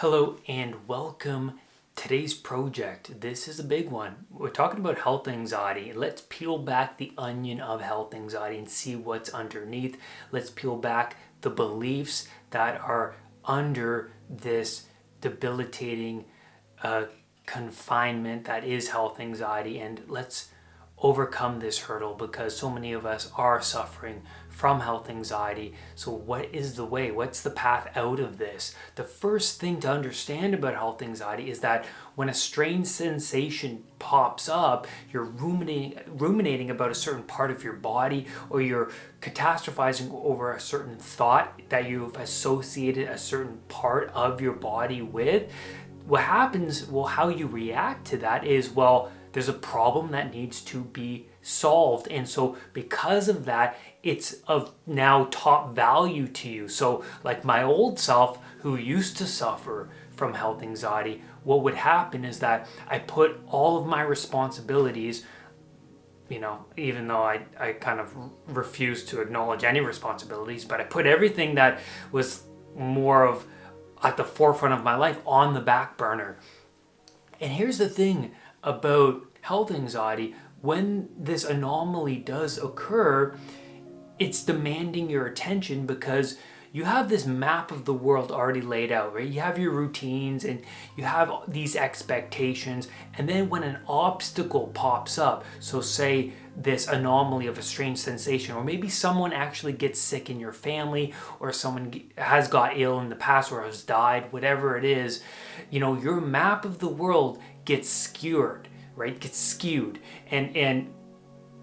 Hello and welcome. Today's project, this is a big one. We're talking about health anxiety. Let's peel back the onion of health anxiety and see what's underneath. Let's peel back the beliefs that are under this debilitating confinement that is health anxiety, and let's overcome this hurdle because so many of us are suffering from health anxiety. So what is the way? What's the path out of this? The first thing to understand about health anxiety is that when a strange sensation pops up, you're ruminating about a certain part of your body, or you're catastrophizing over a certain thought that you've associated a certain part of your body with. What happens, how you react to that is, there's a problem that needs to be solved. And so because of that, it's of now top value to you. So like my old self who used to suffer from health anxiety, what would happen is that I put all of my responsibilities, even though I kind of refuse to acknowledge any responsibilities, but I put everything that was more of at the forefront of my life on the back burner. And here's the thing about health anxiety: when this anomaly does occur, it's demanding your attention because you have this map of the world already laid out, right? You have your routines and you have these expectations, and then when an obstacle pops up, so say this anomaly of a strange sensation, or maybe someone actually gets sick in your family, or someone has got ill in the past or has died, whatever it is, your map of the world gets skewered, right? Gets skewed, and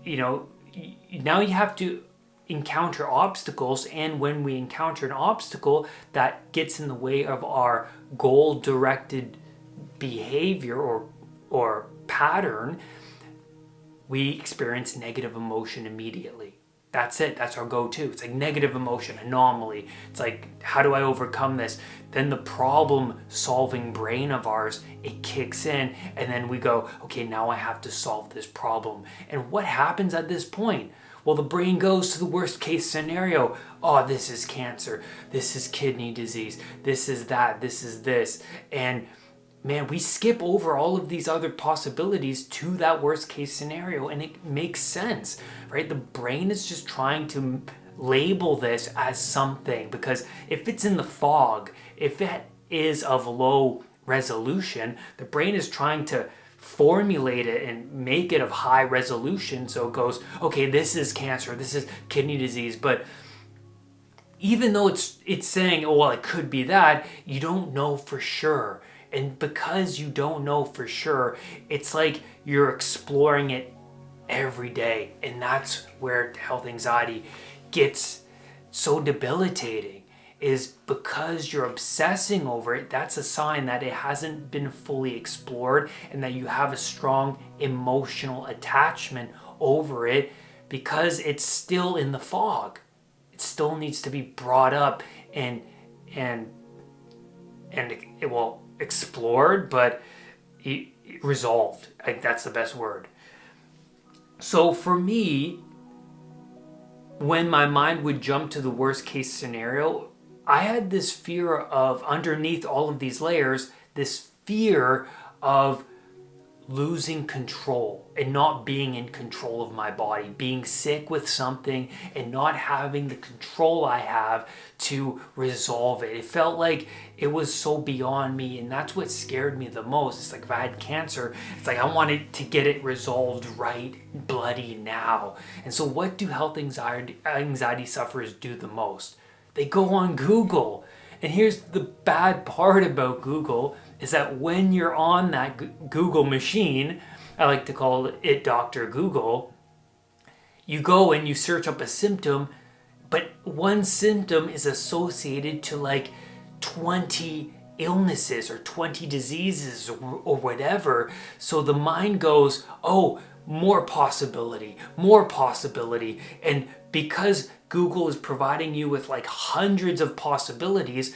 now you have to encounter obstacles. And when we encounter an obstacle that gets in the way of our goal directed behavior or pattern, we experience negative emotion immediately. That's it. That's our go-to. It's like negative emotion, anomaly. It's like, how do I overcome this? Then the problem-solving brain of ours, it kicks in, and then we go, okay, now I have to solve this problem. And what happens at this point? Well, the brain goes to the worst case scenario. Oh, this is cancer. This is kidney disease. This is that. This is this. And man, we skip over all of these other possibilities to that worst case scenario, and it makes sense, right? The brain is just trying to label this as something, because if it's in the fog, if it is of low resolution, the brain is trying to formulate it and make it of high resolution. So it goes, okay, this is cancer, this is kidney disease, but even though it's saying, oh, well, it could be that, you don't know for sure. And because you don't know for sure, it's like you're exploring it every day. And that's where health anxiety gets so debilitating, is because you're obsessing over it. That's a sign that it hasn't been fully explored and that you have a strong emotional attachment over it, because it's still in the fog. It still needs to be brought up and it will explored, but resolved. That's the best word. So for me, when my mind would jump to the worst case scenario, I had this fear of, underneath all of these layers, this fear of losing control and not being in control of my body, being sick with something and not having the control I have to resolve it. It felt like it was so beyond me, and that's what scared me the most. It's like if I had cancer, it's like I wanted to get it resolved right bloody now. And so what do health anxiety sufferers do the most? They go on Google. And here's the bad part about Google, is that when you're on that Google machine, I like to call it Dr. Google, you go and you search up a symptom, but one symptom is associated to like 20 illnesses or 20 diseases or whatever. So the mind goes, oh, more possibility. And because Google is providing you with like hundreds of possibilities,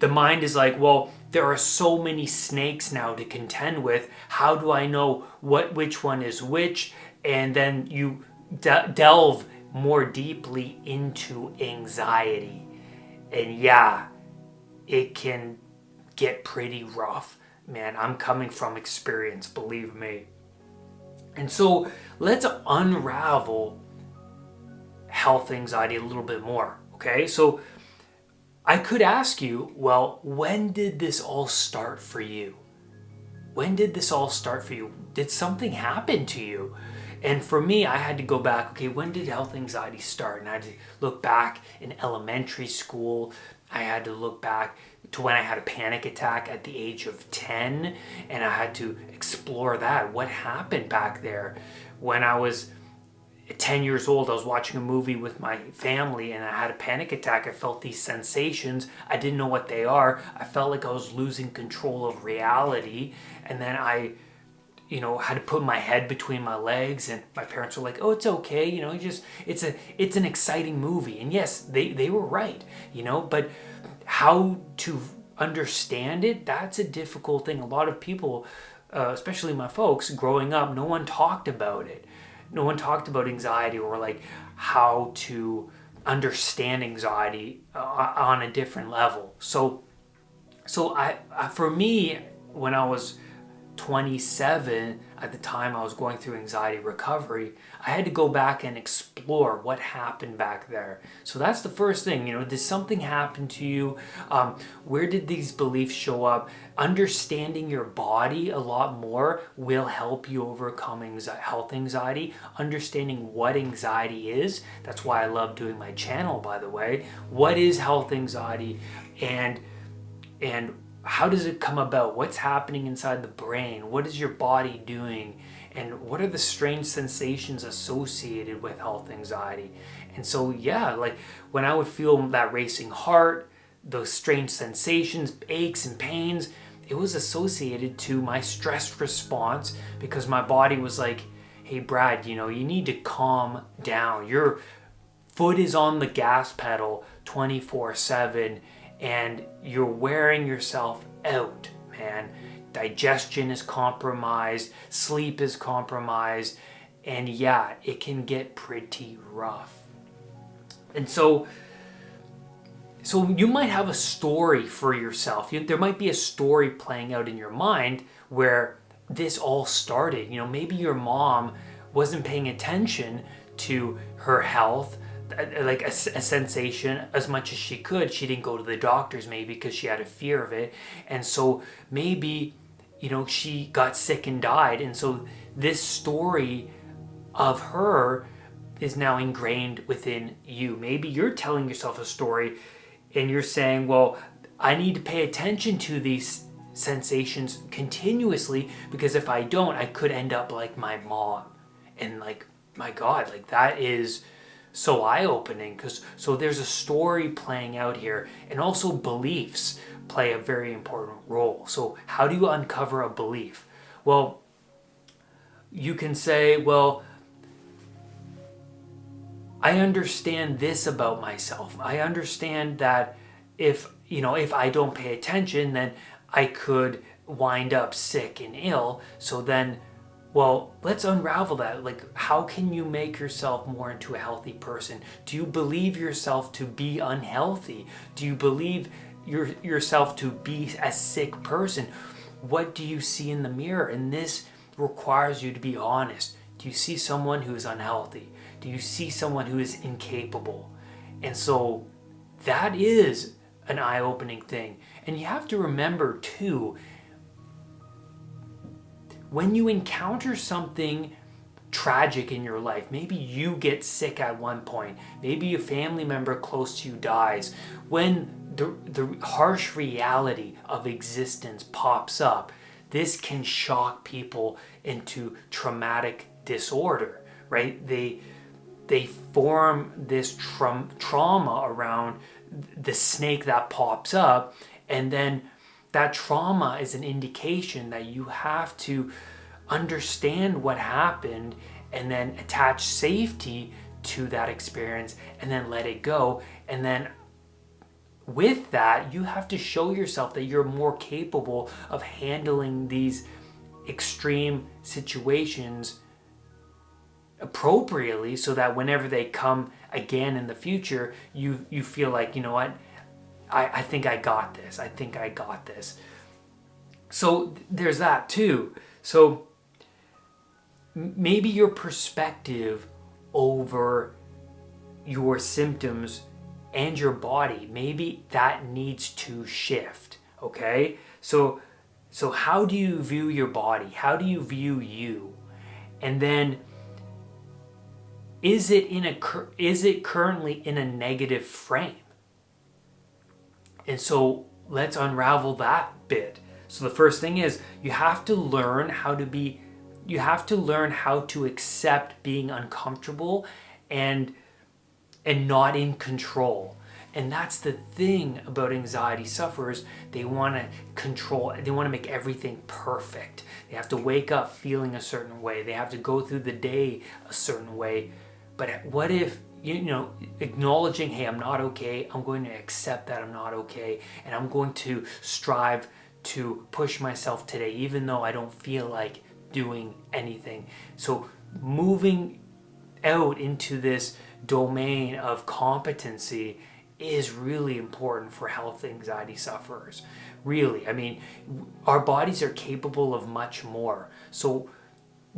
the mind is like, well, there are so many snakes now to contend with. How do I know which one is which? And then you delve more deeply into anxiety. And yeah, it can get pretty rough. Man, I'm coming from experience, believe me. And so let's unravel health anxiety a little bit more, okay? So I could ask you, well, when did this all start for you? When did this all start for you? Did something happen to you? And for me, I had to go back, okay, when did health anxiety start? And I had to look back in elementary school. I had to look back to when I had a panic attack at the age of 10, and I had to explore that. What happened back there? When I was 10 years old, I was watching a movie with my family and I had a panic attack. I felt these sensations. I didn't know what they are. I felt like I was losing control of reality. And then I, had to put my head between my legs, and my parents were like, "Oh, it's okay. It's an exciting movie." And yes, they were right, but how to understand it, that's a difficult thing. A lot of people, especially my folks growing up, no one talked about it. No one talked about anxiety, or like how to understand anxiety on a different level. So I for me, when I was 27, at the time I was going through anxiety recovery, I had to go back and explore what happened back there. So that's the first thing, did something happen to you? Where did these beliefs show up? Understanding your body a lot more will help you overcome health anxiety. Understanding what anxiety is, that's why I love doing my channel, by the way. What is health anxiety, and how does it come about? What's happening inside the brain? What is your body doing? And what are the strange sensations associated with health anxiety? And so, yeah, like when I would feel that racing heart, those strange sensations, aches and pains, it was associated to my stress response, because my body was like, "Hey, Brad, you need to calm down. Your foot is on the gas pedal 24/7. And you're wearing yourself out, man. Digestion is compromised, sleep is compromised, and yeah, it can get pretty rough." And so you might have a story for yourself. There might be a story playing out in your mind where this all started. Maybe your mom wasn't paying attention to her health, like a sensation, as much as she could. She didn't go to the doctors maybe because she had a fear of it. And so maybe, she got sick and died. And so this story of her is now ingrained within you. Maybe you're telling yourself a story and you're saying, well, I need to pay attention to these sensations continuously, because if I don't, I could end up like my mom. And like, my God, like that is so eye-opening, because there's a story playing out here, and also beliefs play a very important role. So how do you uncover a belief? Well, you can say, well, I understand this about myself. I understand that if I don't pay attention, then I could wind up sick and ill. So then, well, let's unravel that. Like, how can you make yourself more into a healthy person? Do you believe yourself to be unhealthy? Do you believe yourself to be a sick person? What do you see in the mirror? And this requires you to be honest. Do you see someone who is unhealthy? Do you see someone who is incapable? And so that is an eye-opening thing. And you have to remember too, when you encounter something tragic in your life, maybe you get sick at one point, maybe a family member close to you dies, when the harsh reality of existence pops up, this can shock people into traumatic disorder, right? They form this trauma around the snake that pops up, and then that trauma is an indication that you have to understand what happened and then attach safety to that experience and then let it go. And then with that, you have to show yourself that you're more capable of handling these extreme situations appropriately, so that whenever they come again in the future, you feel like, you know what, I think I got this. I think I got this. So there's that too. So maybe your perspective over your symptoms and your body, maybe that needs to shift. Okay, so how do you view your body? How do you view you? And then is it currently in a negative frame? And so let's unravel that bit. So the first thing is you have to learn how to accept being uncomfortable and not in control. And that's the thing about anxiety sufferers. They want to control, they want to make everything perfect. They have to wake up feeling a certain way. They have to go through the day a certain way. But what if, acknowledging, hey, I'm not okay. I'm going to accept that I'm not okay. And I'm going to strive to push myself today, even though I don't feel like doing anything. So moving out into this domain of competency is really important for health anxiety sufferers. Really, I mean, our bodies are capable of much more. So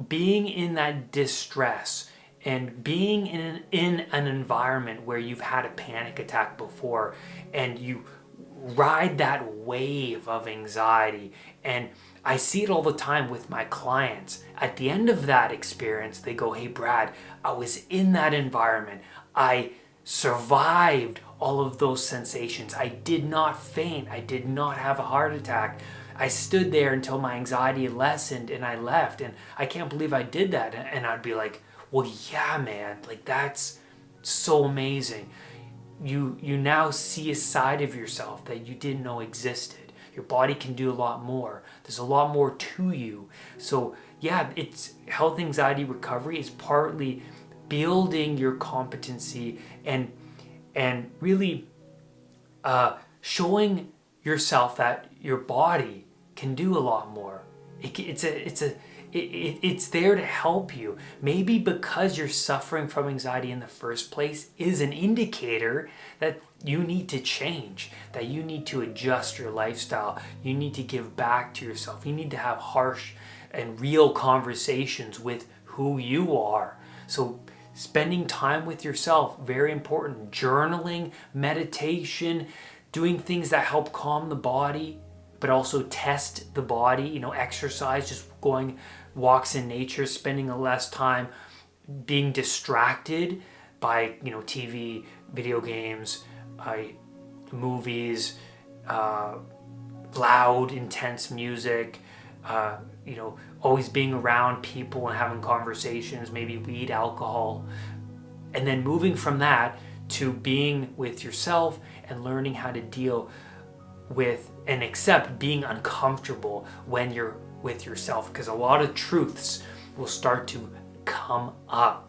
being in that distress and being in an environment where you've had a panic attack before and you ride that wave of anxiety, and I see it all the time with my clients. At the end of that experience, they go, hey Brad, I was in that environment. I survived all of those sensations. I did not faint. I did not have a heart attack. I stood there until my anxiety lessened and I left. And I can't believe I did that. And I'd be like, well, yeah, man, like that's so amazing. You now see a side of yourself that you didn't know existed. Your body can do a lot more. There's a lot more to you. So yeah, it's health anxiety recovery is partly building your competency and really showing yourself that your body can do a lot more. It's there to help you. Maybe because you're suffering from anxiety in the first place is an indicator that you need to change, that you need to adjust your lifestyle. You need to give back to yourself. You need to have harsh and real conversations with who you are. So spending time with yourself, very important. Journaling, meditation, doing things that help calm the body, but also test the body, exercise, just going walks in nature, spending less time being distracted by, TV, video games, movies, loud, intense music, always being around people and having conversations, maybe weed, alcohol. And then moving from that to being with yourself and learning how to deal with and accept being uncomfortable when you're with yourself, because a lot of truths will start to come up.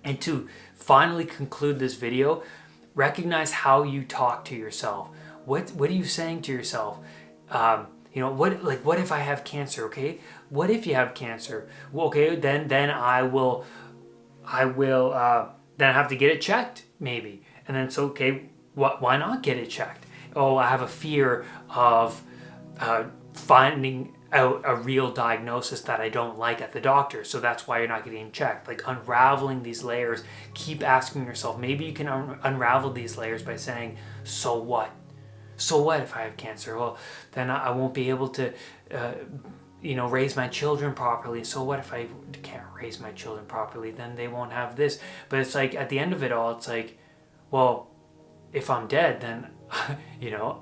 And to finally conclude this video, recognize how you talk to yourself. What are you saying to yourself? What if I have cancer? Okay, what if you have cancer? Well, okay, then I will then I have to get it checked, maybe. And then it's okay. Why not get it checked? Oh, I have a fear of finding out a real diagnosis that I don't like at the doctor, so that's why you're not getting checked. Like unraveling these layers, keep asking yourself. Maybe you can unravel these layers by saying, so what? So what if I have cancer? Well, then I won't be able to raise my children properly. So what if I can't raise my children properly? Then they won't have this. But it's like at the end of it all, it's like, well, if I'm dead, then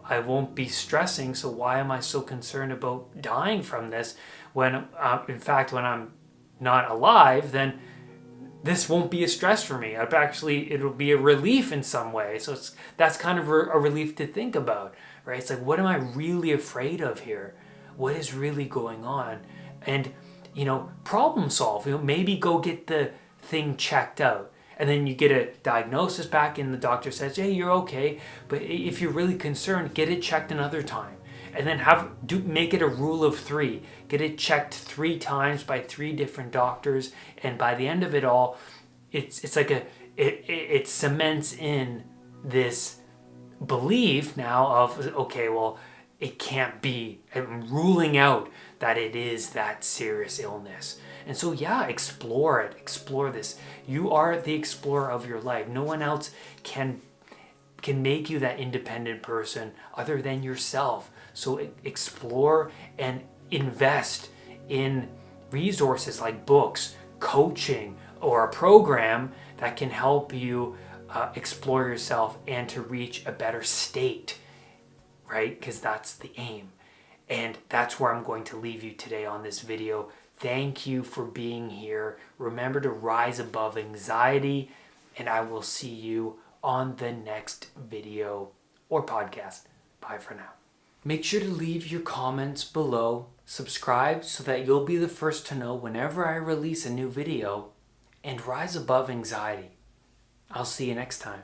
I won't be stressing. So why am I so concerned about dying from this when in fact when I'm not alive, then this won't be a stress for me. It'll be a relief in some way. So that's kind of a relief to think about, right? It's like, what am I really afraid of here? What is really going on? And problem solve. Maybe go get the thing checked out. And then you get a diagnosis back and the doctor says, hey, you're okay. But if you're really concerned, get it checked another time. And then make it a rule of 3. Get it checked 3 times by 3 different doctors. And by the end of it all, it's like it cements in this belief now of, okay, well, it can't be. I'm ruling out that it is that serious illness. And so, yeah, explore it. Explore this. You are the explorer of your life. No one else can make you that independent person other than yourself. So explore and invest in resources like books, coaching, or a program that can help you explore yourself and to reach a better state, right? Because that's the aim. And that's where I'm going to leave you today on this video. Thank you for being here. Remember to rise above anxiety, and I will see you on the next video or podcast. Bye for now. Make sure to leave your comments below. Subscribe so that you'll be the first to know whenever I release a new video. And rise above anxiety. I'll see you next time.